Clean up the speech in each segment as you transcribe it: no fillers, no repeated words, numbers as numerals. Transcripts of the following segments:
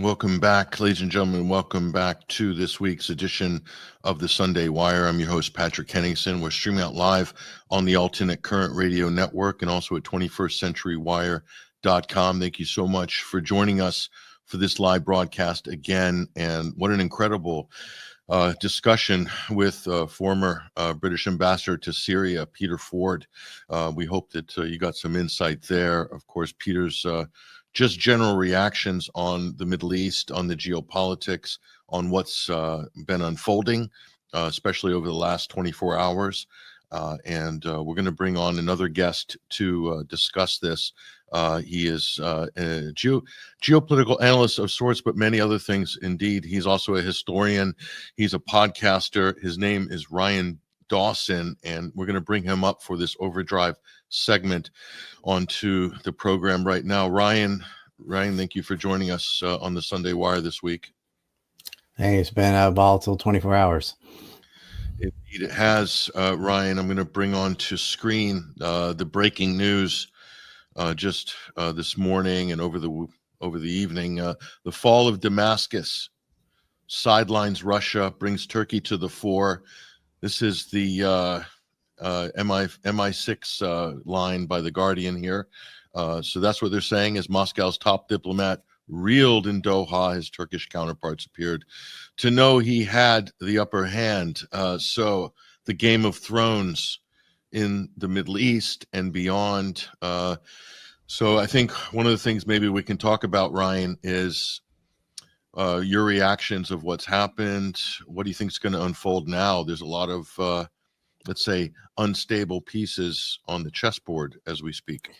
Welcome back, ladies and gentlemen. Welcome back to this week's edition of the Sunday Wire. I'm your host, Patrick Henningsen. We're streaming out live on the Alternate Current Radio Network and also at 21stcenturywire.com. Thank you so much for joining us for this live broadcast again. And what an incredible discussion with former British ambassador to Syria, Peter Ford. We hope that you got some insight there. Of course, Peter's just general reactions on the Middle East, on the geopolitics, on what's been unfolding, especially over the last 24 hours. And we're going to bring on another guest to discuss this. He is a geopolitical analyst of sorts, but many other things indeed. He's also a historian. He's a podcaster. His name is Ryan Dawson, and we're going to bring him up for this overdrive segment onto the program right now. Ryan, thank you for joining us on the Sunday Wire this week. Hey, it's been a volatile 24 hours. Indeed, it has, Ryan. I'm going to bring on to screen the breaking news just this morning and over the evening. The fall of Damascus sidelines Russia, brings Turkey to the fore. This is the MI6 line by The Guardian here. So that's what they're saying is Moscow's top diplomat reeled in Doha. His Turkish counterparts appeared to know he had the upper hand. So the Game of Thrones in the Middle East and beyond. So I think one of the things maybe we can talk about, Ryan, is your reactions of what's happened. What do you think is going to unfold now? There's a lot of, let's say, unstable pieces on the chessboard as we speak.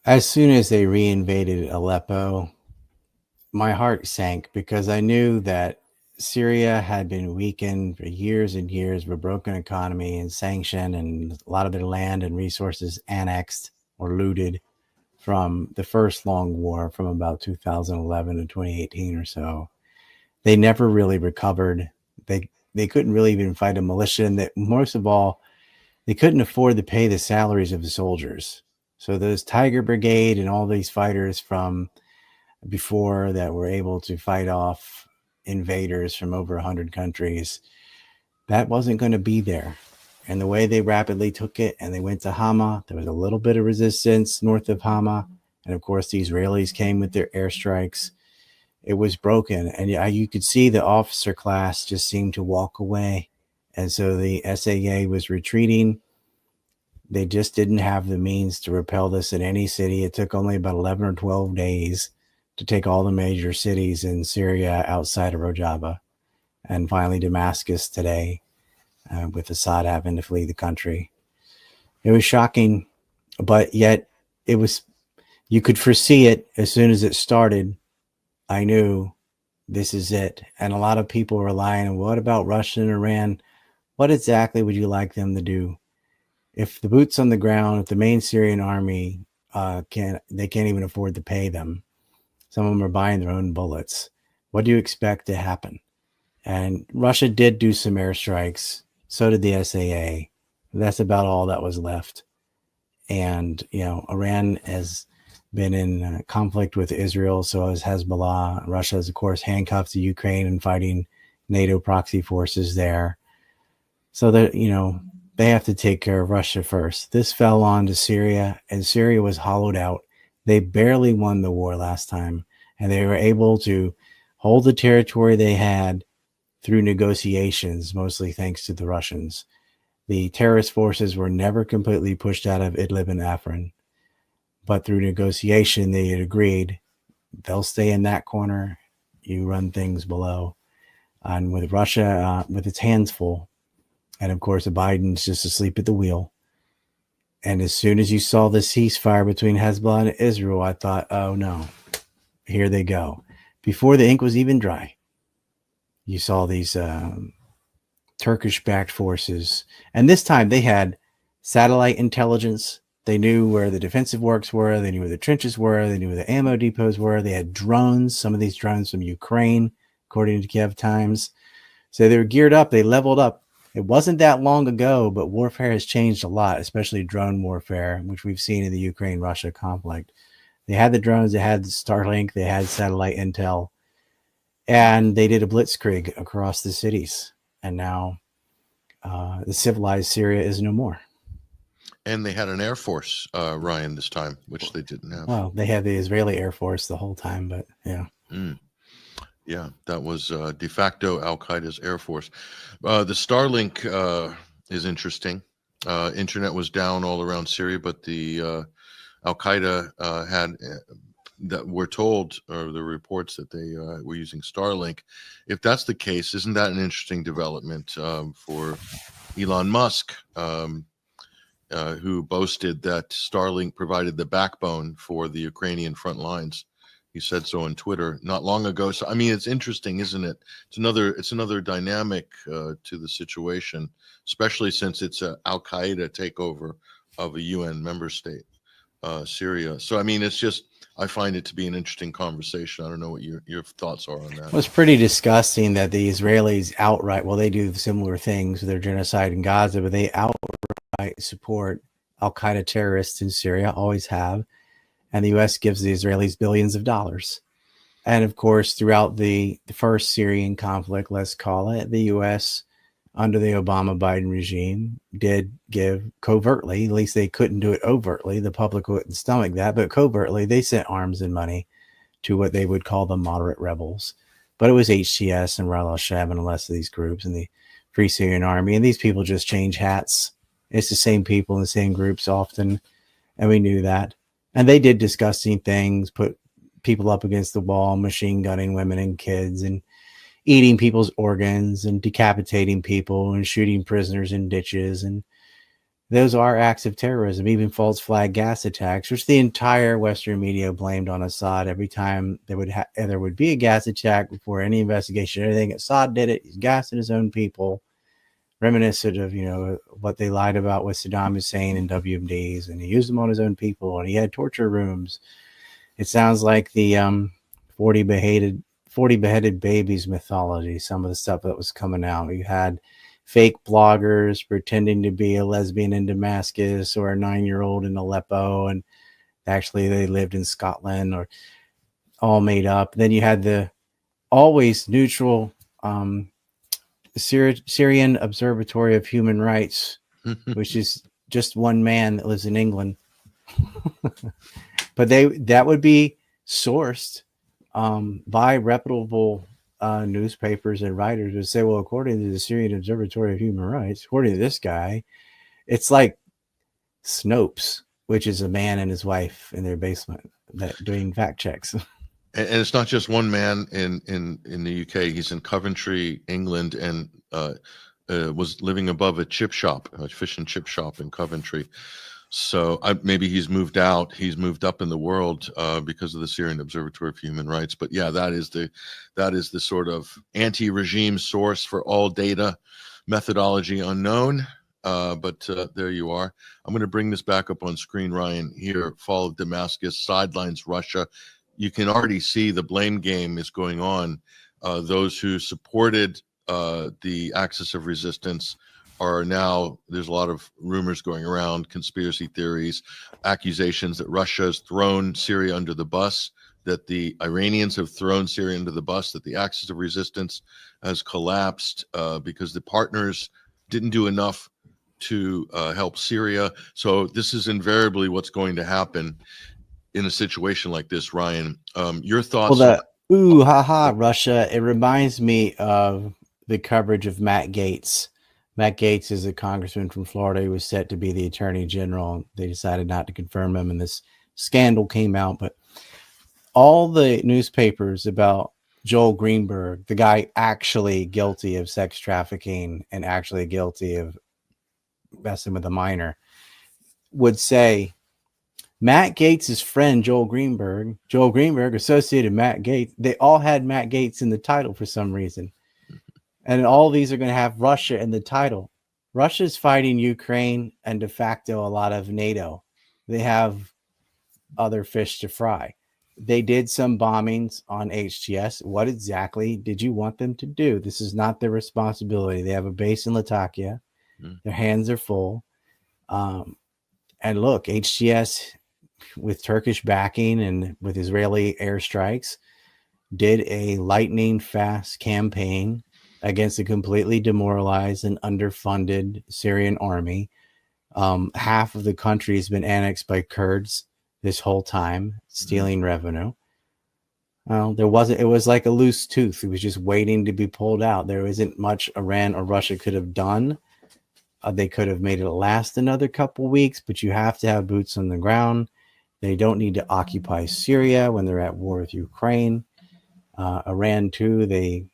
As soon as they reinvaded Aleppo, my heart sank because I knew that Syria had been weakened for years and years with a broken economy and sanctioned, and a lot of their land and resources annexed or looted from the first long war from about 2011 to 2018 or so. They never really recovered. They couldn't really even fight a militia, and that most of all, they couldn't afford to pay the salaries of the soldiers. So those Tiger Brigade and all these fighters from before that were able to fight off invaders from over 100 countries, that wasn't going to be there. And the way they rapidly took it, and they went to Hama, there was a little bit of resistance north of Hama. And of course, the Israelis came with their airstrikes. It was broken. And you could see the officer class just seemed to walk away. And so the SAA was retreating. They just didn't have the means to repel this in any city. It took only about 11 or 12 days to take all the major cities in Syria outside of Rojava. And finally, Damascus today. With Assad having to flee the country. It was shocking, but yet you could foresee it as soon as it started. I knew this is it. And a lot of people were relying on, what about Russia and Iran? What exactly would you like them to do? If the boots on the ground, if the main Syrian army can't even afford to pay them. Some of them are buying their own bullets. What do you expect to happen? And Russia did do some airstrikes. So did the SAA. That's about all that was left. And, Iran has been in conflict with Israel, so has Hezbollah. Russia has, of course, handcuffed to Ukraine and fighting NATO proxy forces there. So that, they have to take care of Russia first. This fell on to Syria, and Syria was hollowed out. They barely won the war last time, and they were able to hold the territory they had through negotiations, mostly thanks to the Russians. The terrorist forces were never completely pushed out of Idlib and Afrin, but through negotiation, they had agreed they'll stay in that corner. You run things below. And with Russia, with its hands full, and of course, Biden's just asleep at the wheel. And as soon as you saw the ceasefire between Hezbollah and Israel, I thought, oh no, here they go. Before the ink was even dry, you saw these Turkish-backed forces. And this time they had satellite intelligence. They knew where the defensive works were. They knew where the trenches were. They knew where the ammo depots were. They had drones, some of these drones from Ukraine, according to Kiev Times. So they were geared up. They leveled up. It wasn't that long ago, but warfare has changed a lot, especially drone warfare, which we've seen in the Ukraine-Russia conflict. They had the drones, they had Starlink, they had satellite intel, and they did a blitzkrieg across the cities. And now the civilized Syria is no more. And they had an Air Force, Ryan, this time, which they didn't have. Well, they had the Israeli Air Force the whole time, but yeah. Yeah, that was de facto Al-Qaeda's Air Force. The Starlink is interesting. Internet was down all around Syria, but the Al-Qaeda had that we're told, or the reports that they were using Starlink. If that's the case, isn't that an interesting development for Elon Musk, who boasted that Starlink provided the backbone for the Ukrainian front lines? He said so on Twitter not long ago. So I mean, it's interesting, isn't it? It's another dynamic to the situation, especially since it's a Al Qaeda takeover of a UN member state, Syria. So I mean, it's just, I find it to be an interesting conversation. I don't know what your thoughts are on that. Well, it's pretty disgusting that the Israelis outright, well, they do similar things with their genocide in Gaza, but they outright support Al Qaeda terrorists in Syria, always have. And the U.S. gives the Israelis billions of dollars. And of course, throughout the first Syrian conflict, let's call it, the U.S. under the Obama-Biden regime did give covertly, at least they couldn't do it overtly, the public wouldn't stomach that, but covertly, they sent arms and money to what they would call the moderate rebels. But it was HTS and Ral al-Sham and the rest of these groups and the Free Syrian Army. And these people just change hats. It's the same people in the same groups often. And we knew that. And they did disgusting things, put people up against the wall, machine gunning women and kids, and eating people's organs, and decapitating people, and shooting prisoners in ditches. And those are acts of terrorism, even false flag gas attacks, which the entire Western media blamed on Assad. Every time there would be a gas attack before any investigation or anything, Assad did it. He's gassing his own people. Reminiscent of, what they lied about with Saddam Hussein and WMDs, and he used them on his own people, and he had torture rooms. It sounds like the 40 beheaded babies mythology, some of the stuff that was coming out. You had fake bloggers pretending to be a lesbian in Damascus or a 9-year-old in Aleppo, and actually they lived in Scotland, or all made up. Then you had the always neutral Syrian Observatory of Human Rights, which is just one man that lives in England. But that would be sourced by reputable newspapers and writers would say, well, according to the Syrian Observatory of Human Rights, according to this guy, it's like Snopes, which is a man and his wife in their basement that doing fact checks. And it's not just one man in the UK. He's in Coventry, England, and was living above a chip shop, a fish and chip shop in Coventry. So maybe he's moved out. He's moved up in the world because of the Syrian Observatory of Human Rights. But yeah, that is the sort of anti-regime source for all data, methodology unknown. But there you are. I'm going to bring this back up on screen, Ryan. Here, fall of Damascus, sidelines Russia. You can already see the blame game is going on. Those who supported the axis of resistance are now, there's a lot of rumors going around, conspiracy theories, accusations that Russia has thrown Syria under the bus, that the Iranians have thrown Syria under the bus, that the axis of resistance has collapsed because the partners didn't do enough to help Syria. So this is invariably what's going to happen in a situation like this, Ryan. Your thoughts? Well, Russia. It reminds me of the coverage of Matt Gaetz. Matt Gaetz is a congressman from Florida. He was set to be the attorney general. They decided not to confirm him, and this scandal came out. But all the newspapers about Joel Greenberg, the guy actually guilty of sex trafficking and actually guilty of messing with a minor, would say Matt Gaetz' friend, Joel Greenberg associated Matt Gaetz. They all had Matt Gaetz in the title for some reason. And all these are going to have Russia in the title. Russia's fighting Ukraine and de facto a lot of NATO. They have other fish to fry. They did some bombings on HTS. What exactly did you want them to do? This is not their responsibility. They have a base in Latakia. Their hands are full. And look, HTS, with Turkish backing and with Israeli airstrikes, did a lightning fast campaign against a completely demoralized and underfunded Syrian army. Half of the country has been annexed by Kurds this whole time, stealing revenue. Well, it was like a loose tooth. It was just waiting to be pulled out. There isn't much Iran or Russia could have done. They could have made it last another couple weeks, but you have to have boots on the ground. They don't need to occupy Syria when they're at war with Ukraine. Iran too. They've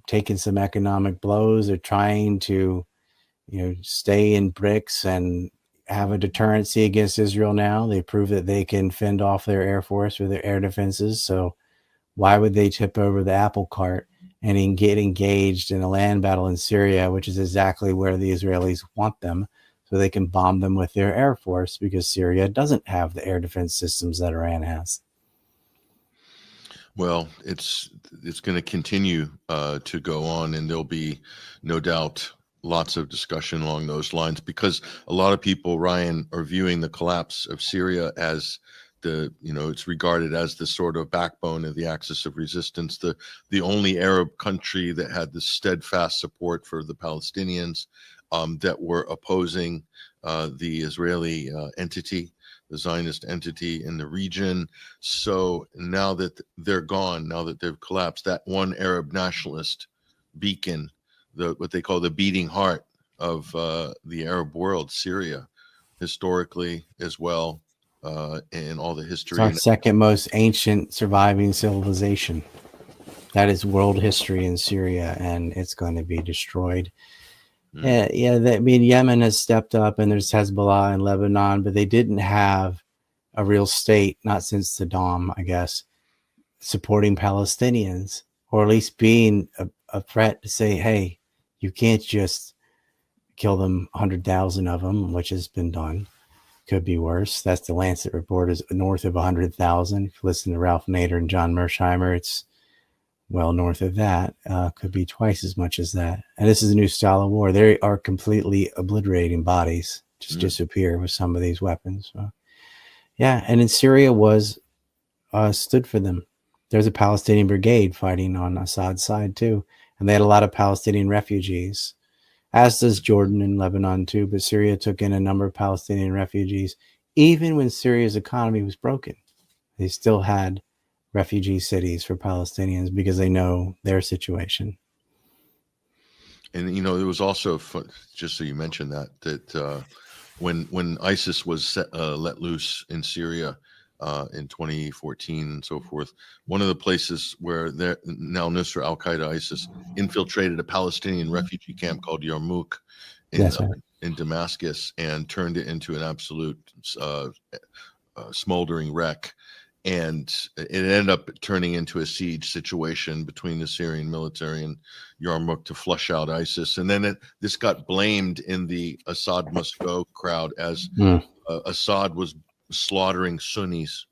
taken some economic blows. They're trying to, stay in BRICS and have a deterrency against Israel now. They prove that they can fend off their air force with their air defenses. So why would they tip over the apple cart and get engaged in a land battle in Syria, which is exactly where the Israelis want them, so they can bomb them with their air force, because Syria doesn't have the air defense systems that Iran has. Well, it's going to continue to go on, and there'll be no doubt lots of discussion along those lines, because a lot of people, Ryan, are viewing the collapse of Syria as it's regarded as the sort of backbone of the axis of resistance, the only Arab country that had the steadfast support for the Palestinians, that were opposing the Israeli entity, the Zionist entity in the region. So now that they're gone, now that they've collapsed, that one Arab nationalist beacon, what they call the beating heart of the Arab world, Syria, historically as well, in all the history. It's our second most ancient surviving civilization. That is world history in Syria, and it's going to be destroyed. Yemen has stepped up, and there's Hezbollah in Lebanon, but they didn't have a real state, not since Saddam, I guess, supporting Palestinians, or at least being a threat to say, hey, you can't just kill them, 100,000 of them, which has been done. Could be worse. That's the Lancet report, is north of 100,000. If you listen to Ralph Nader and John Mersheimer, it's well north of that. Could be twice as much as that. And this is a new style of war. They are completely obliterating bodies, just disappear with some of these weapons. So, and in Syria stood for them. There's a Palestinian brigade fighting on Assad's side too, and they had a lot of Palestinian refugees, as does Jordan and Lebanon too. But Syria took in a number of Palestinian refugees. Even when Syria's economy was broken, they still had refugee cities for Palestinians because they know their situation. And there was also, just so you mentioned that when ISIS was let loose in Syria in 2014 and so forth, one of the places where now Nusra, Al-Qaeda, ISIS infiltrated a Palestinian refugee camp called Yarmouk in Damascus and turned it into an absolute smoldering wreck. And it ended up turning into a siege situation between the Syrian military and Yarmouk to flush out ISIS. And then this got blamed in the Assad must go crowd as Assad was slaughtering Sunnis,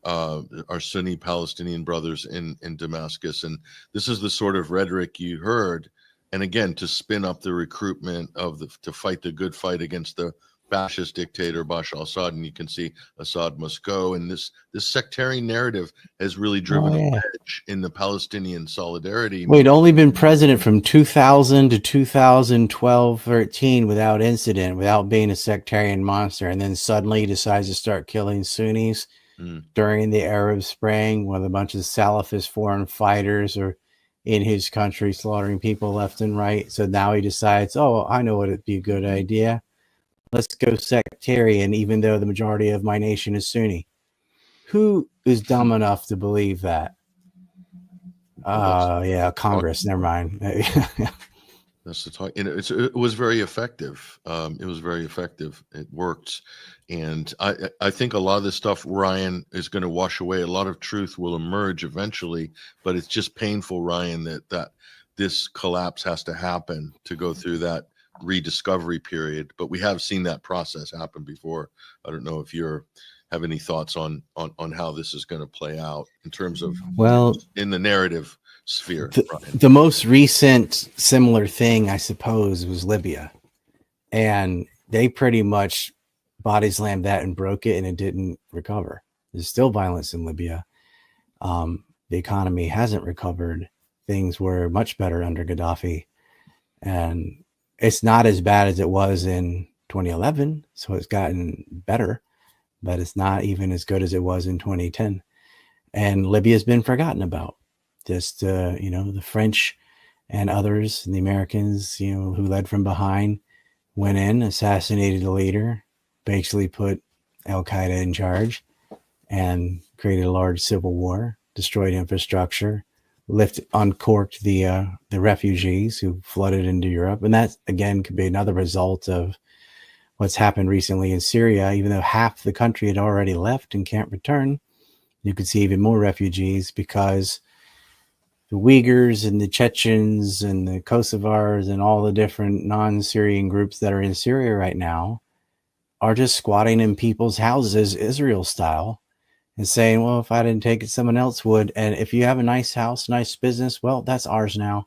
our Sunni Palestinian brothers in Damascus. And this is the sort of rhetoric you heard. And again, to spin up the recruitment to fight the good fight against the fascist dictator Bashar al-Assad, and you can see Assad must go. And this sectarian narrative has really driven a wedge in the Palestinian solidarity. Well, he'd only been president from 2000 to 2012, 13 without incident, without being a sectarian monster. And then suddenly he decides to start killing Sunnis during the Arab Spring, when a bunch of Salafist foreign fighters are in his country slaughtering people left and right. So now he decides, I know what would be a good idea. Let's go sectarian, even though the majority of my nation is Sunni. Who is dumb enough to believe that? Congress. Never mind. That's the talk. And it was very effective. It was very effective. It worked. And I think a lot of this stuff, Ryan, is going to wash away. A lot of truth will emerge eventually, but it's just painful, Ryan, that this collapse has to happen to go through that rediscovery period. But we have seen that process happen before. I don't know if you have any thoughts on how this is going to play out in terms of in the narrative sphere. The most recent similar thing, I suppose, was Libya, and they pretty much body slammed that and broke it, and it didn't recover. There's still violence in Libya. The economy hasn't recovered. Things were much better under Gaddafi, and it's not as bad as it was in 2011. So it's gotten better, but it's not even as good as it was in 2010. And Libya's been forgotten about. Just, the French and others, the Americans, who led from behind, went in, assassinated the leader, basically put Al-Qaeda in charge, and created a large civil war, destroyed infrastructure, uncorked the refugees who flooded into Europe. And that, again, could be another result of what's happened recently in Syria. Even though half the country had already left and can't return, you could see even more refugees because the Uyghurs and the Chechens and the Kosovars and all the different non-Syrian groups that are in Syria right now are just squatting in people's houses, Israel style, and saying, well, if I didn't take it, someone else would. And if you have a nice house, nice business, well, that's ours now.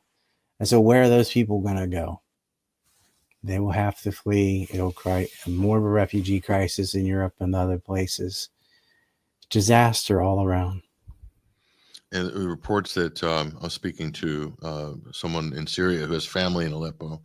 And so where are those people going to go? They will have to flee. It'll create more of a refugee crisis in Europe and other places. Disaster all around. And the reports that I was speaking to someone in Syria who has family in Aleppo,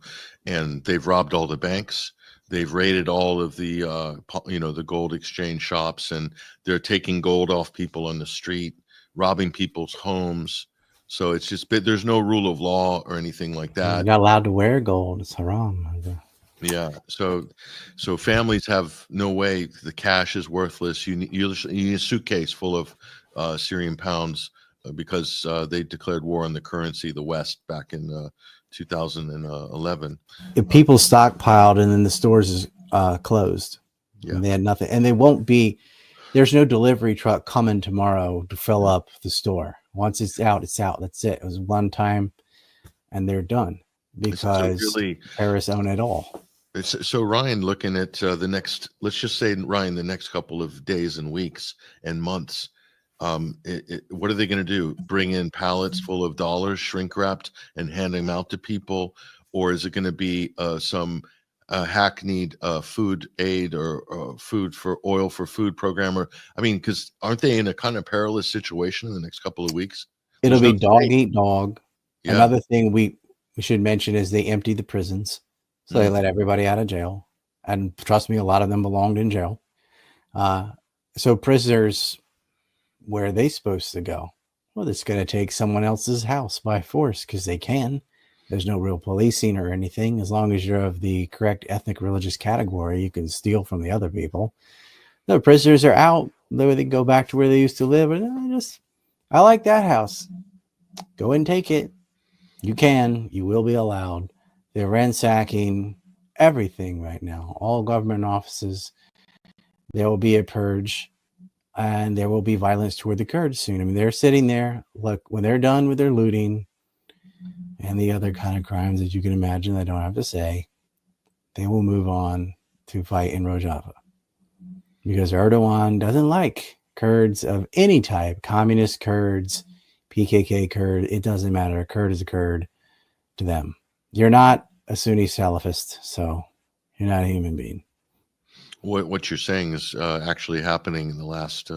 and they've robbed all the banks. They've raided all of the, the gold exchange shops, and they're taking gold off people on the street, robbing people's homes. So it's just, there's no rule of law or anything like that. You're not allowed to wear gold. It's haram. Yeah. So families have no way. The cash is worthless. You need a suitcase full of Syrian pounds because they declared war on the currency, the West, back in 2011. If people stockpiled and then the stores is closed, and they had nothing, and they won't be. There's no delivery truck coming tomorrow to fill up the store. Once it's out, it's out. That's it. It was one time, and they're done because terrorists own it all. So Ryan, looking at let's just say, Ryan, the next couple of days and weeks and months, what are they going to do? Bring in pallets full of dollars, shrink wrapped, and hand them out to people? Or is it going to be some hackneyed food aid or food for oil for food program? Or, I mean, because aren't they in a kind of perilous situation in the next couple of weeks? It'll be dog eat dog. Yeah. Another thing we should mention is they empty the prisons. So they let everybody out of jail. And trust me, a lot of them belonged in jail. So prisoners, where are they supposed to go? Well, it's going to take someone else's house by force because they can. There's no real policing or anything. As long as you're of the correct ethnic religious category, you can steal from the other people. The prisoners are out. They go back to where they used to live. I like that house. Go and take it. You can. You will be allowed. They're ransacking everything right now. All government offices. There will be a purge. And there will be violence toward the Kurds soon. I mean, they're sitting there. Look, when they're done with their looting and the other kind of crimes that you can imagine, I don't have to say, they will move on to fight in Rojava. Because Erdogan doesn't like Kurds of any type, communist Kurds, PKK Kurd, it doesn't matter. A Kurd is a Kurd to them. You're not a Sunni Salafist, so you're not a human being. What you're saying is actually happening in the last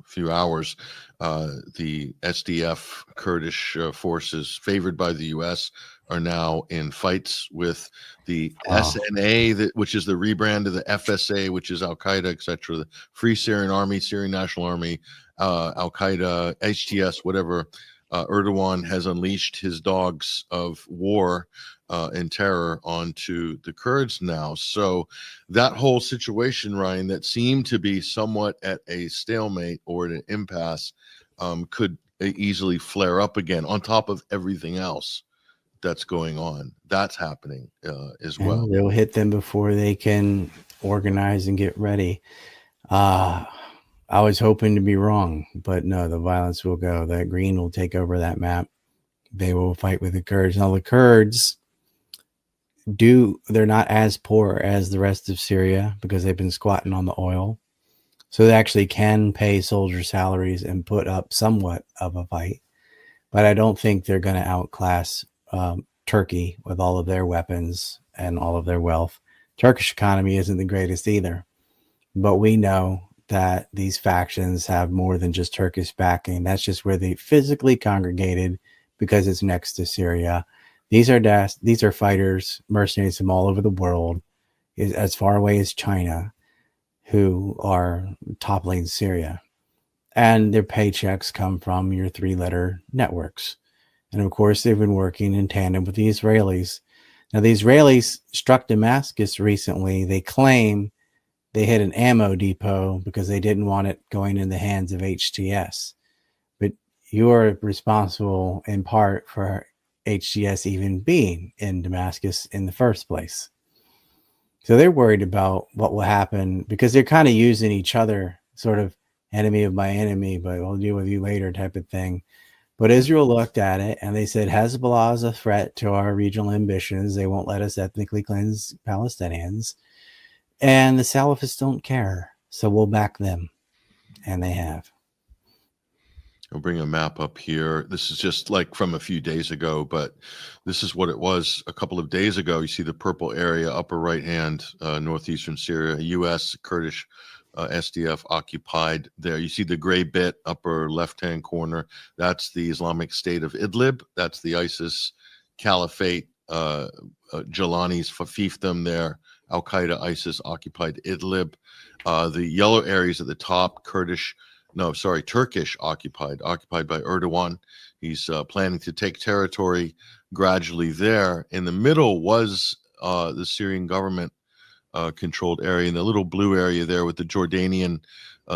few hours. The SDF Kurdish forces favored by the U.S. are now in fights with the SNA, which is the rebrand of the FSA, which is Al-Qaeda, etc. The Free Syrian Army, Syrian National Army, Al-Qaeda, HTS, whatever. Erdogan has unleashed his dogs of war and terror onto the Kurds now. So that whole situation, Ryan, that seemed to be somewhat at a stalemate or at an impasse, could easily flare up again on top of everything else that's going on. That's happening as well. And they'll hit them before they can organize and get ready. I was hoping to be wrong, but no, the violence will go. That green will take over that map. They will fight with the Kurds. Now, the Kurds they're not as poor as the rest of Syria because they've been squatting on the oil. So they actually can pay soldier salaries and put up somewhat of a fight. But I don't think they're going to outclass Turkey with all of their weapons and all of their wealth. Turkish economy isn't the greatest either. But we know that these factions have more than just Turkish backing. That's just where they physically congregated because it's next to Syria. These are fighters, mercenaries from all over the world, as far away as China, who are toppling Syria. And their paychecks come from your 3-letter networks. And of course, they've been working in tandem with the Israelis. Now, the Israelis struck Damascus recently. They claim they hit an ammo depot because they didn't want it going in the hands of HTS. But you are responsible in part for HTS even being in Damascus in the first place. So they're worried about what will happen because they're kind of using each other, sort of enemy of my enemy, but I'll deal with you later type of thing. But Israel looked at it and they said, Hezbollah is a threat to our regional ambitions. They won't let us ethnically cleanse Palestinians. And the Salafists don't care. So we'll back them. And they have. I'll bring a map up here. This is just like from a few days ago, but this is what it was a couple of days ago. You see the purple area, upper right hand, northeastern Syria, U.S. Kurdish SDF occupied there. You see the gray bit, upper left-hand corner. That's the Islamic State of Idlib. That's the ISIS Caliphate, Jelani's fiefdom there. Al-Qaeda, ISIS occupied Idlib. The yellow areas at the top, Turkish occupied by Erdogan. He's planning to take territory gradually there. In the middle was the Syrian government controlled area, in the little blue area there with the Jordanian,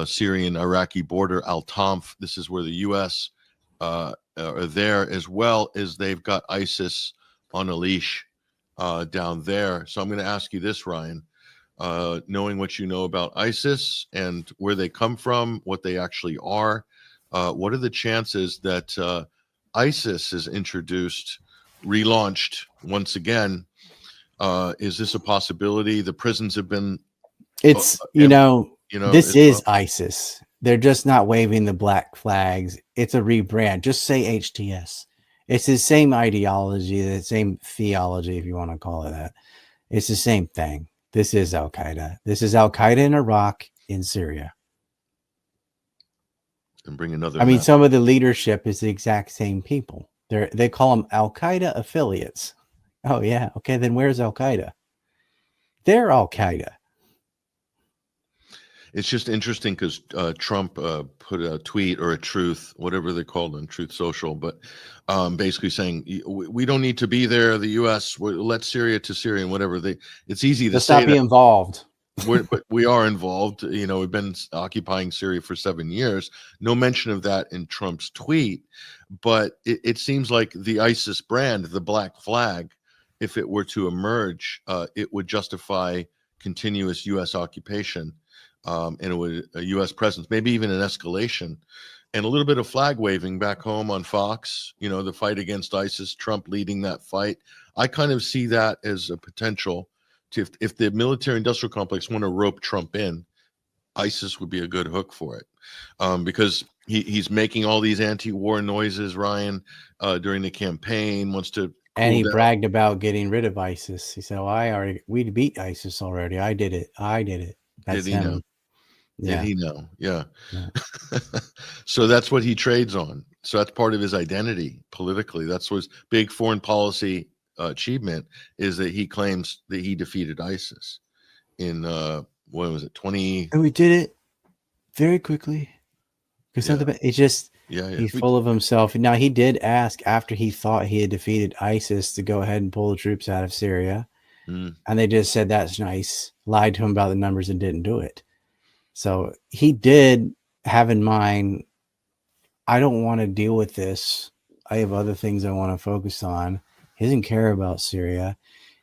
Syrian, Iraqi border, Al-Tanf. This is where the U.S. Are there, as well as they've got ISIS on a leash down there. So I'm going to ask you this, Ryan. Knowing what you know about ISIS and where they come from, what they actually are, what are the chances that ISIS is introduced, relaunched once again? Is this a possibility? The prisons have been... This is ISIS. They're just not waving the black flags. It's a rebrand. Just say HTS. It's the same ideology, the same theology, if you want to call it that. It's the same thing. This is Al-Qaeda. This is Al-Qaeda in Iraq, in Syria. And bring another. I mean, some of the leadership is the exact same people. They call them Al-Qaeda affiliates. Oh, yeah. Okay, then where's Al-Qaeda? They're Al-Qaeda. It's just interesting because Trump put a tweet or a truth, whatever they called on Truth Social, but basically saying we don't need to be there. The U.S. let Syria to Syria and whatever. It's easy to say. Let's not be involved. But we are involved. You know, we've been occupying Syria for 7 years. No mention of that in Trump's tweet, but it seems like the ISIS brand, the black flag, if it were to emerge, it would justify continuous U.S. occupation. And it would a U.S. presence, maybe even an escalation, and a little bit of flag waving back home on Fox. You know, the fight against ISIS, Trump leading that fight. I kind of see that as a potential to, if the military-industrial complex want to rope Trump in, ISIS would be a good hook for it, because he's making all these anti-war noises, Ryan, during the campaign. Wants to. And he bragged about getting rid of ISIS. He said, "Well, we beat ISIS already. I did it. That's Did he him." know? Yeah. Did he know? Yeah. So that's what he trades on. So that's part of his identity politically. That's his big foreign policy achievement, is that he claims that he defeated ISIS in what was it, 20? And we did it very quickly. Because it's just he's full of himself. Now, he did ask after he thought he had defeated ISIS to go ahead and pull the troops out of Syria. And they just said, that's nice, lied to him about the numbers and didn't do it. So he did have in mind, I don't want to deal with this. I have other things I want to focus on. He doesn't care about Syria.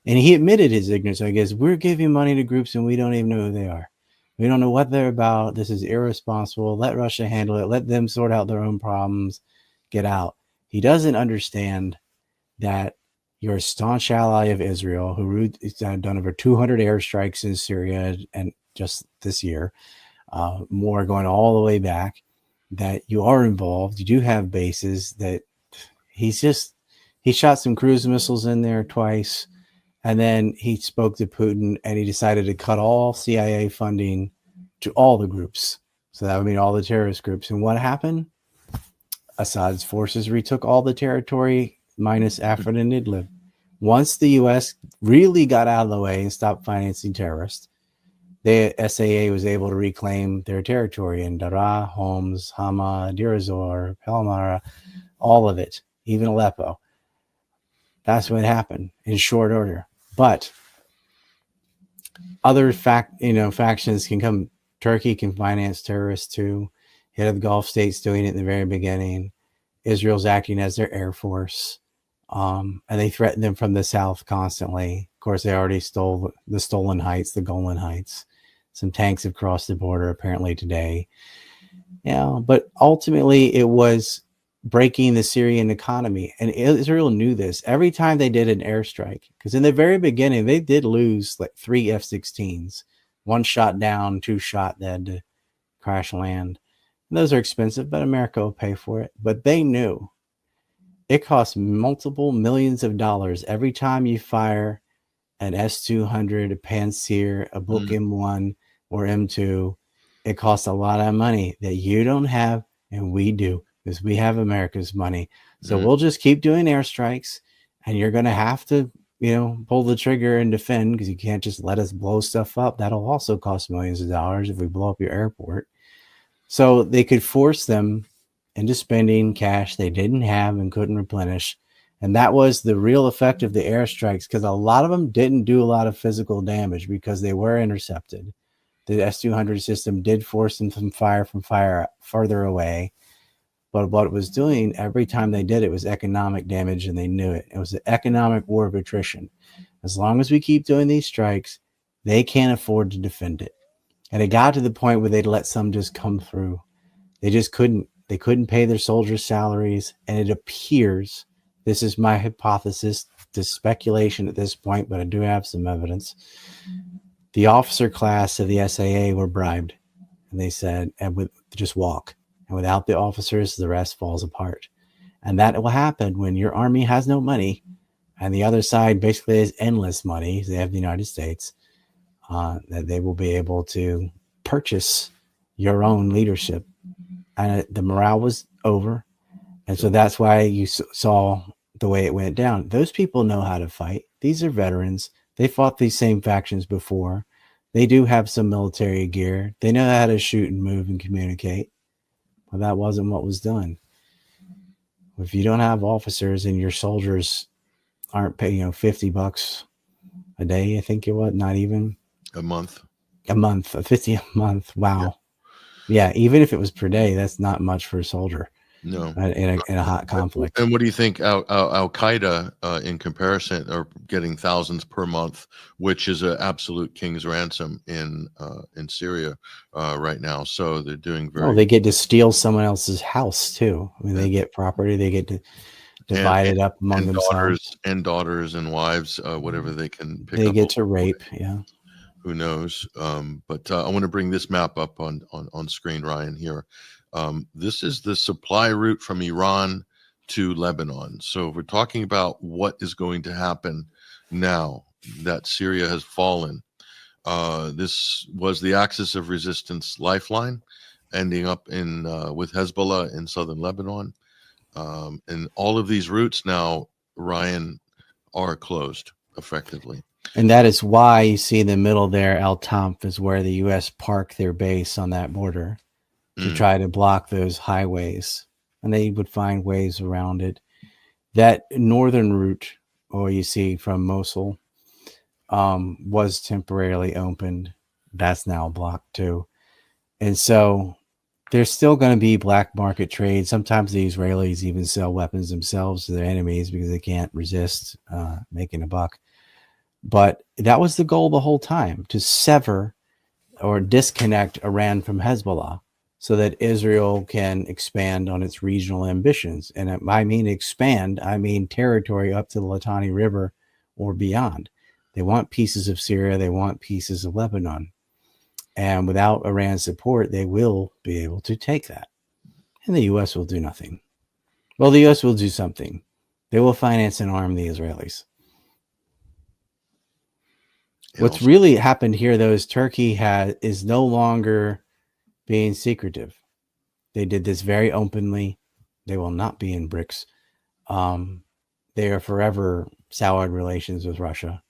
And he admitted his ignorance. I guess we're giving money to groups and we don't even know who they are. We don't know what they're about. This is irresponsible. Let Russia handle it. Let them sort out their own problems. Get out. He doesn't understand that you're a staunch ally of Israel, who has done over 200 airstrikes in Syria and just this year, more going all the way back, that you are involved. You do have bases. That he shot some cruise missiles in there twice. And then he spoke to Putin and he decided to cut all CIA funding to all the groups. So that would mean all the terrorist groups. And what happened? Assad's forces retook all the territory minus Afrin and Idlib. Once the U.S. really got out of the way and stopped financing terrorists, the SAA was able to reclaim their territory in Daraa, Homs, Hama, Deir ez-Zor, Palmyra, all of it, even Aleppo. That's what happened in short order. But other factions can come. Turkey can finance terrorists too. Head of the Gulf states doing it in the very beginning. Israel's acting as their air force. And they threaten them from the south constantly. Of course, they already stole the Stolen Heights, the Golan Heights. Some tanks have crossed the border apparently today. Yeah, but ultimately it was breaking the Syrian economy. And Israel knew this. Every time they did an airstrike, because in the very beginning, they did lose like 3 F-16s. 1 shot down, 2 shot, they had to crash land. And those are expensive, but America will pay for it. But they knew it costs multiple millions of dollars every time you fire an S-200, a Pantsir, a Book M1, or M2. It costs a lot of money that you don't have, and we do, because we have America's money. So we'll just keep doing airstrikes, and you're going to have to, pull the trigger and defend, because you can't just let us blow stuff up. That'll also cost millions of dollars if we blow up your airport. So they could force them into spending cash they didn't have and couldn't replenish. And that was the real effect of the airstrikes, because a lot of them didn't do a lot of physical damage because they were intercepted. The S-200 system did force them to fire from further away. But what it was doing every time they did it was economic damage, and they knew it. It was an economic war of attrition. As long as we keep doing these strikes, they can't afford to defend it. And it got to the point where they'd let some just come through. They just couldn't. They couldn't pay their soldiers' salaries. And it appears, this is my hypothesis, this speculation at this point, but I do have some evidence. The officer class of the SAA were bribed. And they said, just walk. And without the officers, the rest falls apart. And that will happen when your army has no money and the other side basically has endless money. They have the United States, that they will be able to purchase your own leadership. And the morale was over. And so that's why you saw the way it went down. Those people know how to fight. These are veterans. They fought these same factions before. They do have some military gear. They know how to shoot and move and communicate. Well, that wasn't what was done. If you don't have officers and your soldiers aren't paying, $50 a day, I think it was, not even a month, $50 a month. Wow. Yeah. Even if it was per day, that's not much for a soldier. No, in a hot conflict. And what do you think? Al Qaeda, in comparison, are getting thousands per month, which is an absolute king's ransom in Syria right now. So they're doing very. Oh, they get to steal someone else's house too. I mean, they get property. They get to divide it up among themselves. Daughters and wives, whatever they can pick up. They get to rape. Yeah. Who knows? But I want to bring this map up on screen, Ryan, here. This is the supply route from Iran to Lebanon. So we're talking about what is going to happen now that Syria has fallen. This was the axis of resistance lifeline, ending up in with Hezbollah in southern Lebanon. And all of these routes now, Ryan, are closed effectively. And that is why you see in the middle there, Al Tamf is where the U.S. park their base on that border to try to block those highways. And they would find ways around it. That northern route, or you see from Mosul, was temporarily opened. That's now blocked too. And so there's still going to be black market trade. Sometimes the Israelis even sell weapons themselves to their enemies because they can't resist making a buck. But that was the goal the whole time, to sever or disconnect Iran from Hezbollah so that Israel can expand on its regional ambitions. And I mean expand, I mean territory up to the Litani River or beyond. They want pieces of Syria. They want pieces of Lebanon. And without Iran's support, they will be able to take that. And the U.S. will do nothing. Well, the U.S. will do something. They will finance and arm the Israelis. What's really happened here, though, is Turkey is no longer being secretive. They did this very openly. They will not be in BRICS. They are forever soured relations with Russia.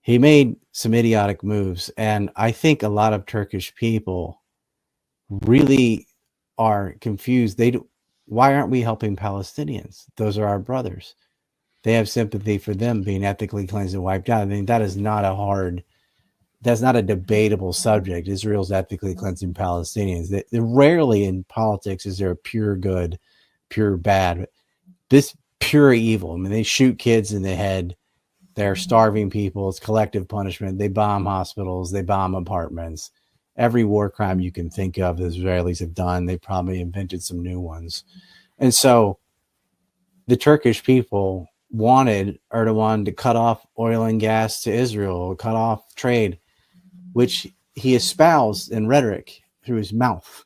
He made some idiotic moves, and I think a lot of Turkish people really are confused. Why aren't we helping Palestinians? Those are our brothers. They have sympathy for them being ethically cleansed and wiped out. I mean, that's not a debatable subject. Israel's ethically cleansing Palestinians. Rarely in politics is there a pure good, pure bad. This pure evil. I mean, they shoot kids in the head. They're starving people. It's collective punishment. They bomb hospitals. They bomb apartments. Every war crime you can think of, the Israelis have done. They probably invented some new ones. And so the Turkish people wanted Erdogan to cut off oil and gas to Israel, cut off trade, which he espoused in rhetoric through his mouth.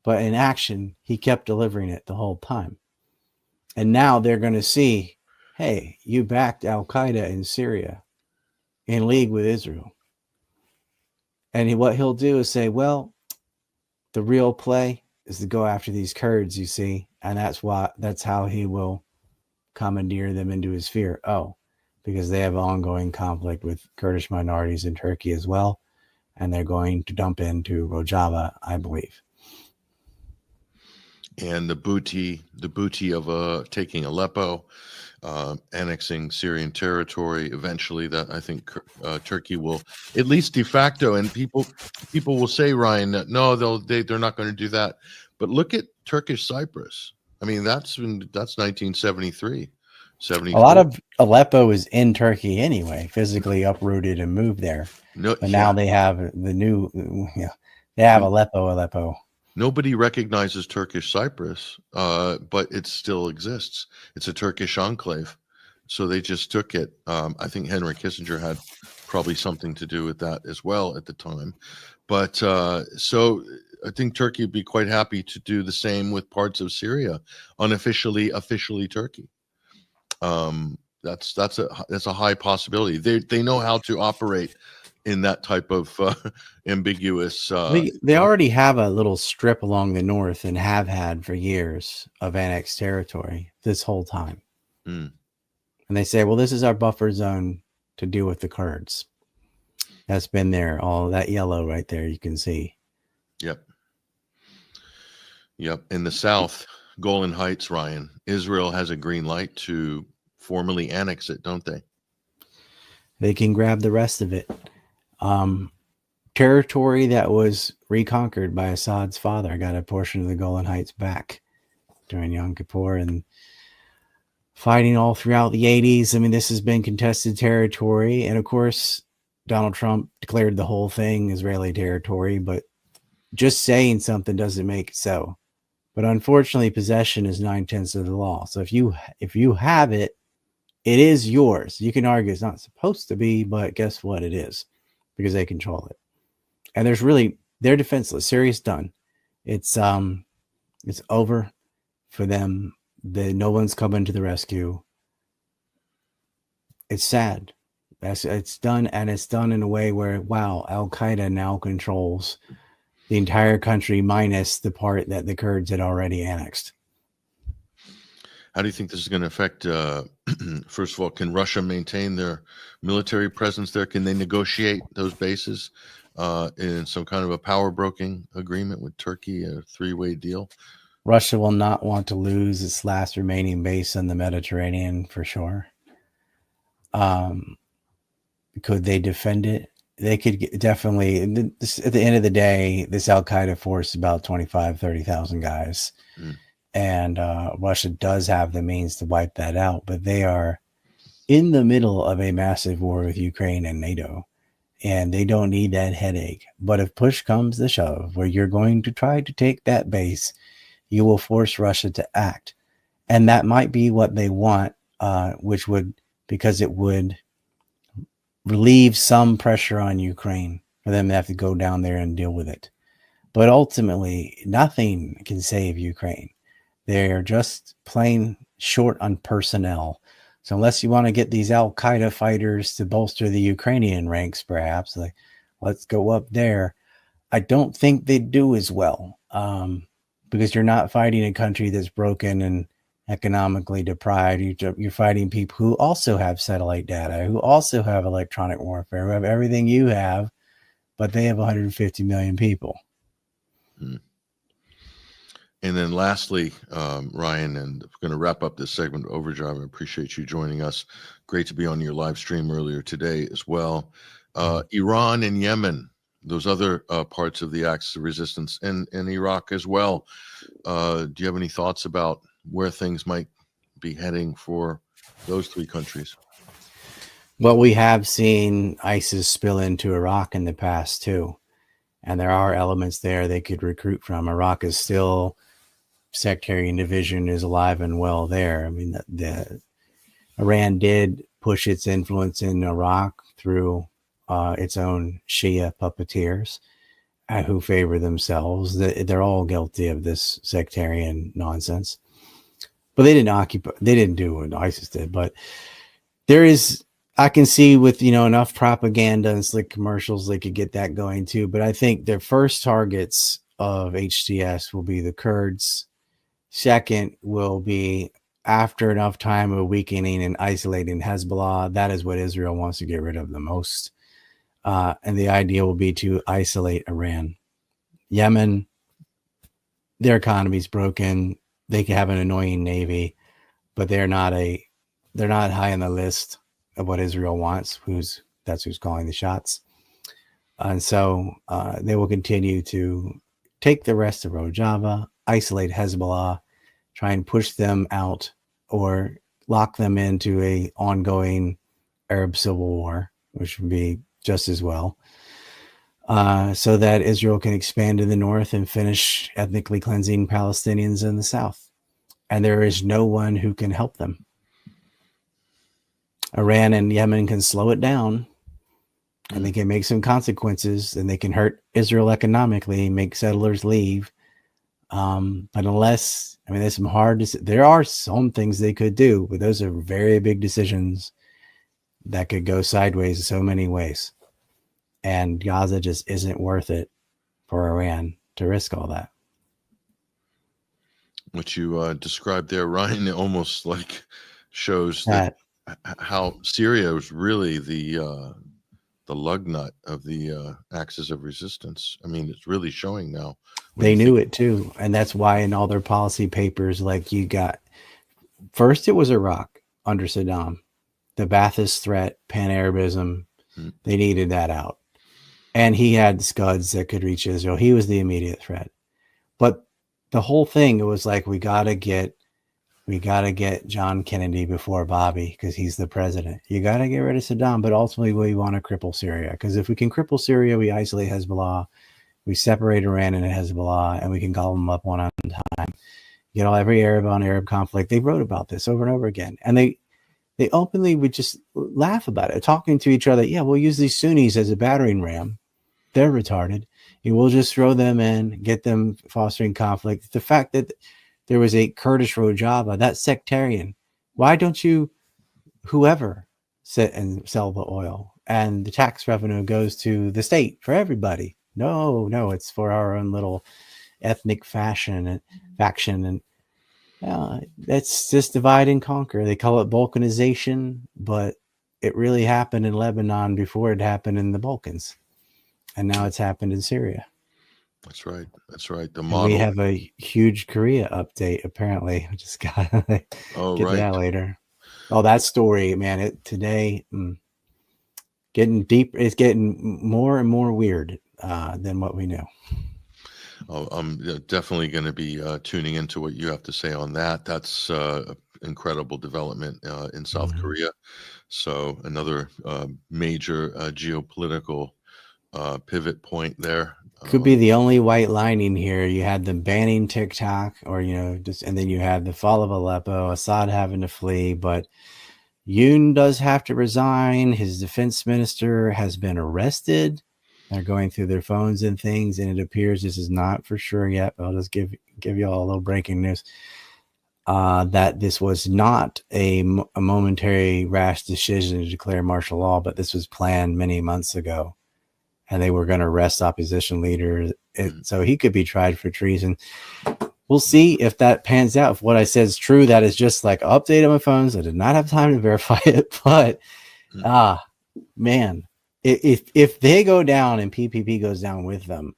But in action, he kept delivering it the whole time. And now they're going to see, hey, you backed al-Qaeda in Syria in league with Israel. And what he'll do is say, well, the real play is to go after these Kurds, you see. And that's how he will commandeer them into his sphere. Oh, because they have ongoing conflict with Kurdish minorities in Turkey as well. And they're going to dump into Rojava, I believe. And the booty of taking Aleppo, annexing Syrian territory. Eventually, that I think Turkey will, at least de facto, and people will say, Ryan, that no, they're not going to do that. But look at Turkish Cyprus. I mean, that's 1973, 74. A lot of Aleppo is in Turkey anyway, physically uprooted and moved there. No, but now they have the new, they have Aleppo. Nobody recognizes Turkish Cyprus, but it still exists. It's a Turkish enclave. So they just took it. I think Henry Kissinger had probably something to do with that as well at the time. But so I think Turkey would be quite happy to do the same with parts of Syria, officially Turkey. That's a high possibility. They know how to operate in that type of ambiguous. They already have a little strip along the north and have had for years of annexed territory this whole time. And they say, well, this is our buffer zone to deal with the Kurds. That's been there. All that yellow right there, you can see. Yep. In the south, Golan Heights, Ryan, Israel has a green light to formally annex it, don't they? They can grab the rest of it. Territory that was reconquered by Assad's father got a portion of the Golan Heights back during Yom Kippur and fighting all throughout the 80s. I mean, this has been contested territory. And of course, Donald Trump declared the whole thing Israeli territory, but just saying something doesn't make it so. But unfortunately, possession is 9/10 of the law. So if you have it, it is yours. You can argue it's not supposed to be, but guess what? It is, because they control it. And they're defenseless. Syria's done. It's over for them. No one's coming to the rescue. It's sad. It's done, and it's done in a way where, wow, Al-Qaeda now controls the entire country minus the part that the Kurds had already annexed. How do you think this is going to affect, first of all, can Russia maintain their military presence there? Can they negotiate those bases in some kind of a power broking agreement with Turkey, a three-way deal? Russia will not want to lose its last remaining base in the Mediterranean for sure. Could they defend it? They could definitely. At the end of the day, this Al-Qaeda force is about 30,000 guys. And Russia does have the means to wipe that out, but they are in the middle of a massive war with Ukraine and NATO, and they don't need that headache. But if push comes to shove, where you're going to try to take that base, you will force Russia to act. And that might be what they want, because it would relieve some pressure on Ukraine for them to have to go down there and deal with it. But ultimately, nothing can save Ukraine. They're just plain short on personnel. So unless you want to get these Al Qaeda fighters to bolster the Ukrainian ranks, perhaps, like, let's go up there, I don't think they do as well, because you're not fighting a country that's broken and economically deprived. You're fighting people who also have satellite data, who also have electronic warfare, who have everything you have, but they have 150 million people. Hmm. And then lastly, Ryan, and we're going to wrap up this segment of Overdrive. I appreciate you joining us. Great to be on your live stream earlier today as well. Iran and Yemen, those other parts of the Axis of Resistance, and Iraq as well. Do you have any thoughts about where things might be heading for those three countries? Well, we have seen ISIS spill into Iraq in the past too, and there are elements there they could recruit from. Iraq is still, sectarian division is alive and well there. I mean, the Iran did push its influence in Iraq through its own Shia puppeteers who favor themselves. They're all guilty of this sectarian nonsense, but they didn't do what ISIS did. But there is, I can see with, enough propaganda and slick commercials, they could get that going too. But I think their first targets of HTS will be the Kurds. Second will be, after enough time of weakening and isolating Hezbollah. That is what Israel wants to get rid of the most. And the idea will be to isolate Iran. Yemen, their economy's broken. They can have an annoying navy, but they're not high on the list of what Israel wants. That's who's calling the shots. And so they will continue to take the rest of Rojava, isolate Hezbollah, try and push them out, or lock them into a ongoing Arab civil war, which would be just as well, so that Israel can expand in the north and finish ethnically cleansing Palestinians in the south. And there is no one who can help them. Iran and Yemen can slow it down, and they can make some consequences, and they can hurt Israel economically, make settlers leave. But unless, there's some there are some things they could do, but those are very big decisions that could go sideways in so many ways. And Gaza just isn't worth it for Iran to risk all that. What you described there, Ryan, almost like shows that how Syria was really the lug nut of the Axis of Resistance. It's really showing now. They knew it too, and that's why in all their policy papers, like, you got, first it was Iraq under Saddam, the Ba'athist threat, Pan-Arabism. They needed that out, and he had Scuds that could reach Israel. He was the immediate threat, but the whole thing, it was like, we gotta get John Kennedy before Bobby, because he's the president. You gotta get rid of Saddam, but ultimately we want to cripple Syria, because if we can cripple Syria, we isolate Hezbollah, we separate Iran and Hezbollah, and we can gobble them up one at a time. Get every Arab on Arab conflict. They wrote about this over and over again, and they openly would just laugh about it, talking to each other. Yeah, we'll use these Sunnis as a battering ram. They're retarded. We'll just throw them in, get them fostering conflict. The fact that there was a Kurdish Rojava, that's sectarian. Why don't you, whoever, sit and sell the oil, and the tax revenue goes to the state for everybody? No, it's for our own little ethnic faction, and that's just divide and conquer. They call it Balkanization, but it really happened in Lebanon before it happened in the Balkans, and now it's happened in Syria. That's right. The model. We have a huge Korea update. Apparently, I just got to get to that later. Oh, that story, man! Today, getting deep. It's getting more and more weird than what we knew. Oh, I'm definitely going to be tuning into what you have to say on that. That's incredible development in South Korea. So another major geopolitical pivot point there. Could be the only white lining here. You had them banning TikTok, or and then you had the fall of Aleppo, Assad having to flee, but Yoon does have to resign. His defense minister has been arrested. They're going through their phones and things, and it appears this is not for sure yet. But I'll just give you all a little breaking news. that this was not a momentary rash decision to declare martial law, but this was planned many months ago, and they were going to arrest opposition leaders. So he could be tried for treason. We'll see if that pans out. If what I said is true, that is just like an update on my phones. I did not have time to verify it, but man, if they go down and PPP goes down with them,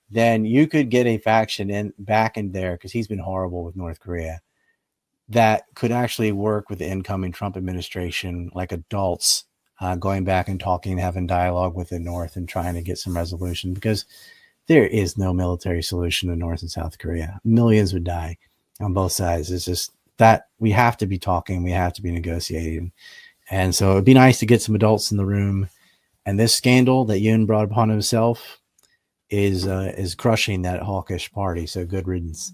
then you could get a faction back in there, because he's been horrible with North Korea, that could actually work with the incoming Trump administration, like adults, going back and talking, having dialogue with the North and trying to get some resolution, because there is no military solution to North and South Korea. Millions would die on both sides. It's just that we have to be talking. We have to be negotiating. And so it'd be nice to get some adults in the room. And this scandal that Yoon brought upon himself is crushing that hawkish party. So good riddance.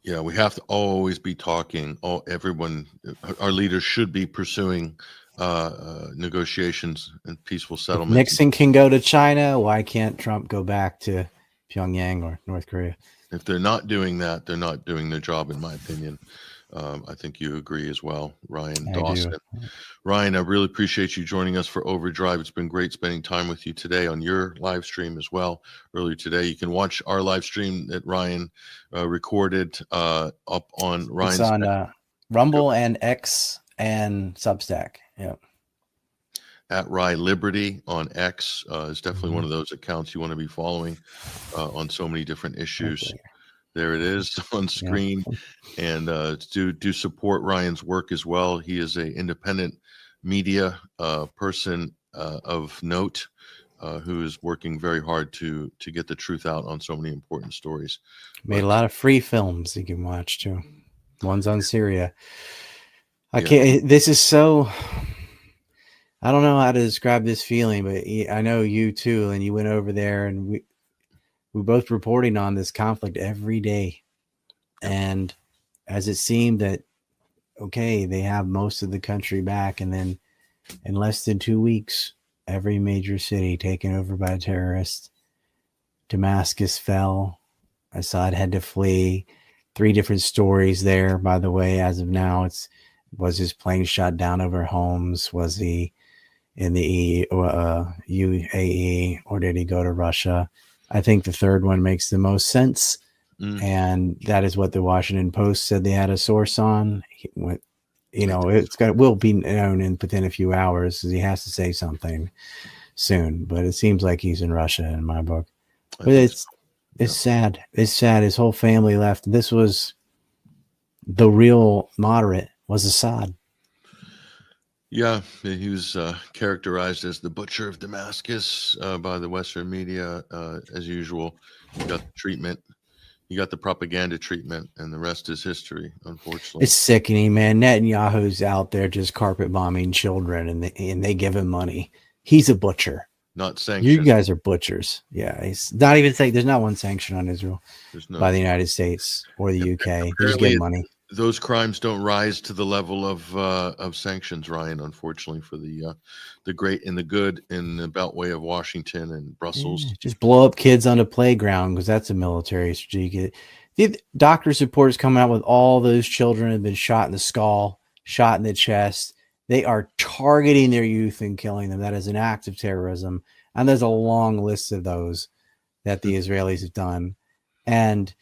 Yeah, we have to always be talking. Everyone, our leaders should be pursuing negotiations and peaceful settlements. If Nixon can go to China, why can't Trump go back to Pyongyang or North Korea? If they're not doing that, they're not doing their job, in my opinion. I think you agree as well, Ryan Dawson. Ryan, I really appreciate you joining us for Overdrive. It's been great spending time with you today on your live stream as well. Earlier today, you can watch our live stream that Ryan recorded up on Ryan's. It's on Rumble and X and Substack. Yeah. At Rye Liberty on X is definitely one of those accounts you want to be following on so many different issues. There it is on screen. Yeah. And do support Ryan's work as well. He is an independent media person of note who is working very hard to get the truth out on so many important stories. Made a lot of free films you can watch too. One's on Syria. I can't. This is so. I don't know how to describe this feeling, but I know you too, and you went over there, and we both reporting on this conflict every day. And as it seemed that, okay, they have most of the country back, and then in less than 2 weeks, every major city taken over by terrorists. Damascus fell. Assad had to flee. 3 different stories there, by the way, as of now. Was his plane shot down over homes? Was he in the UAE, or did he go to Russia? I think the third one makes the most sense. And that is what the Washington Post said they had a source on. Will be known within a few hours, because he has to say something soon. But it seems like he's in Russia in my book. But it's sad. It's sad. His whole family left. This was the real moderate, was Assad. Yeah, he was characterized as the butcher of Damascus by the Western media, as usual. He got the treatment. He got the propaganda treatment, and the rest is history, unfortunately. It's sickening, man. Netanyahu's out there just carpet bombing children, and they give him money. He's a butcher. Not sanctioned. You guys are butchers. Yeah, he's not even saying there's not one sanction on Israel by the United States or the UK. They just give money. Those crimes don't rise to the level of sanctions, Ryan, unfortunately, for the great and the good in the Beltway of Washington and Brussels. Just blow up kids on the playground, because that's a military strategy. The doctors' reports coming out with all those children have been shot in the skull, shot in the chest. They are targeting their youth and killing them. That is an act of terrorism. And there's a long list of those that the Israelis have done. And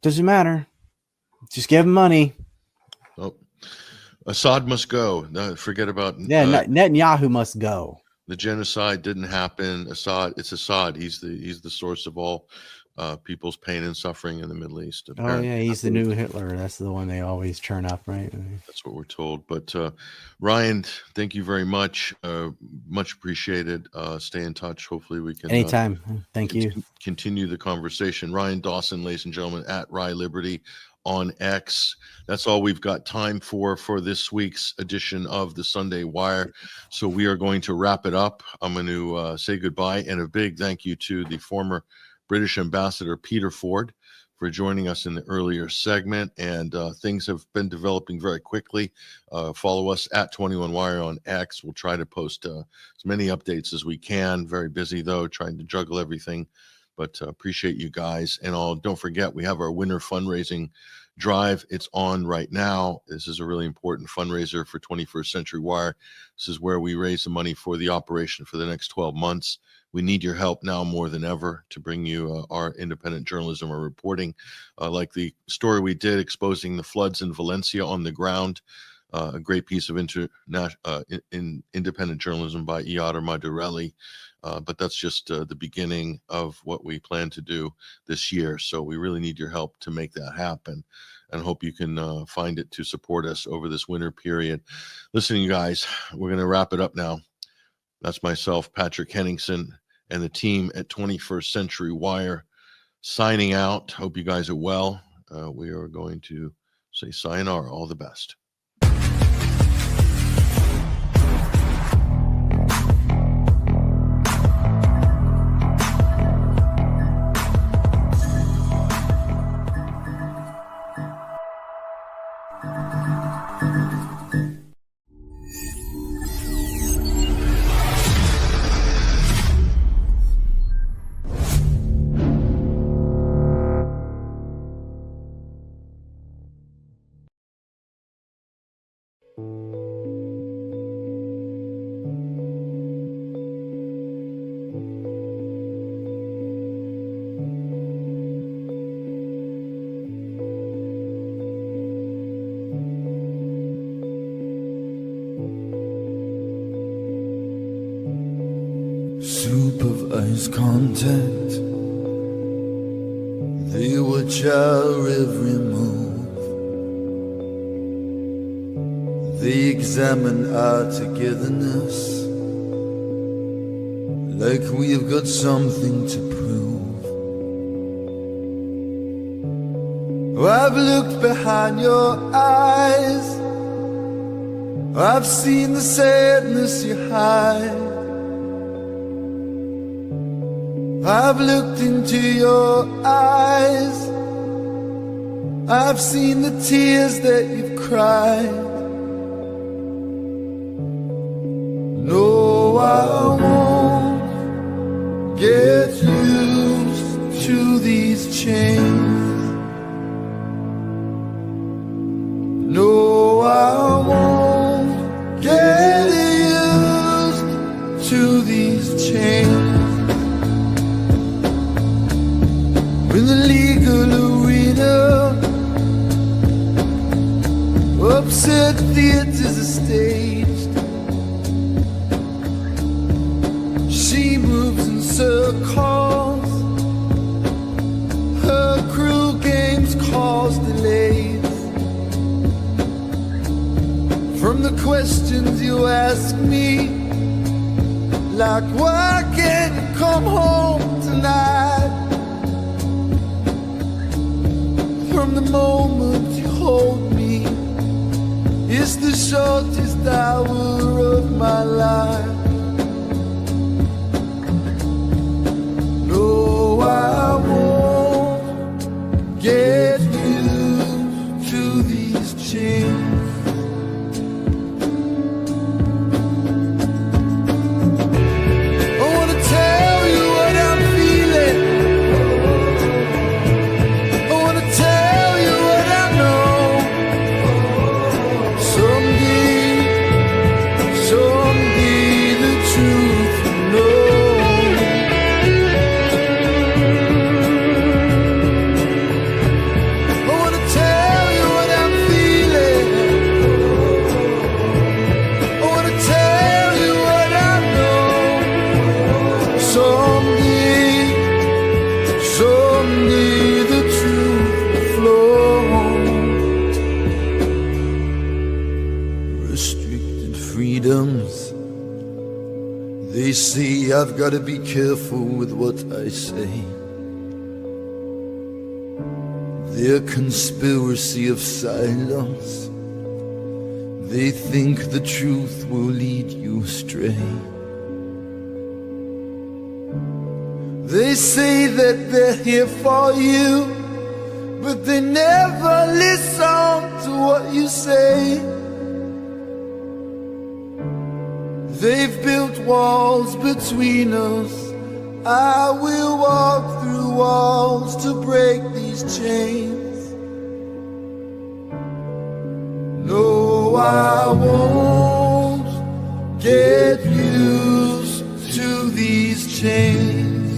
doesn't matter. Just give him money. Oh, Assad must go. No, forget about Netanyahu must go. The genocide didn't happen. Assad, it's Assad. He's the source of all people's pain and suffering in the Middle East. Apparently. Oh yeah, he's the new Hitler. That's the one they always turn up, right? That's what we're told. But Ryan, thank you very much. Much appreciated. Stay in touch. Hopefully we can anytime. Thank you. Continue the conversation. Ryan Dawson, ladies and gentlemen, at Rye Liberty on X. That's all we've got time for this week's edition of the Sunday Wire. So we are going to wrap it up. I'm going to say goodbye, and a big thank you to the former British Ambassador Peter Ford for joining us in the earlier segment. And things have been developing very quickly. Follow us at 21 Wire on X. We'll try to post as many updates as we can. Very busy though, trying to juggle everything. But appreciate you guys. And don't forget, we have our winter fundraising drive. It's on right now. This is a really important fundraiser for 21st Century Wire. This is where we raise the money for the operation for the next 12 months. We need your help now more than ever to bring you our independent journalism or reporting, like the story we did exposing the floods in Valencia on the ground. A great piece of independent journalism by Iada Madurelli. But that's just the beginning of what we plan to do this year. So we really need your help to make that happen, and hope you can find it to support us over this winter period. Listen, you guys, we're going to wrap it up now. That's myself, Patrick Henningsen, and the team at 21st Century Wire signing out. Hope you guys are well. We are going to say sayonara. All the best. Supervised contact, they watch our every move. They examine our togetherness like we've got something to prove. I've looked behind your eyes, I've seen the sadness you hide. I've looked into your eyes, I've seen the tears that you've cried. No, I won't get used to these chains. No, I won't get used to these chains. In the legal arena, upset theaters are staged. She moves in circles, her cruel games cause delays. From the questions you ask me, like why can't you come home tonight? From the moment you hold me, it's the shortest hour of my life. No, I won't get used to these chains. I wanna tell you what I'm feeling, I wanna tell you what I know. Someday the truth will know. I wanna tell you what I'm feeling, I wanna tell you what I know. Someday the truth will flow. Restricted freedoms, they say I've got to be careful with what I say. Their conspiracy of silence, they think the truth will lead you astray. They say that they're here for you, but they never listen to what you say. They've built walls between us, I will walk through walls to break these chains. I won't get used to these chains.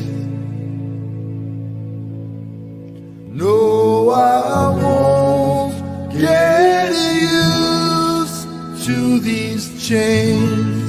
No, I won't get used to these chains.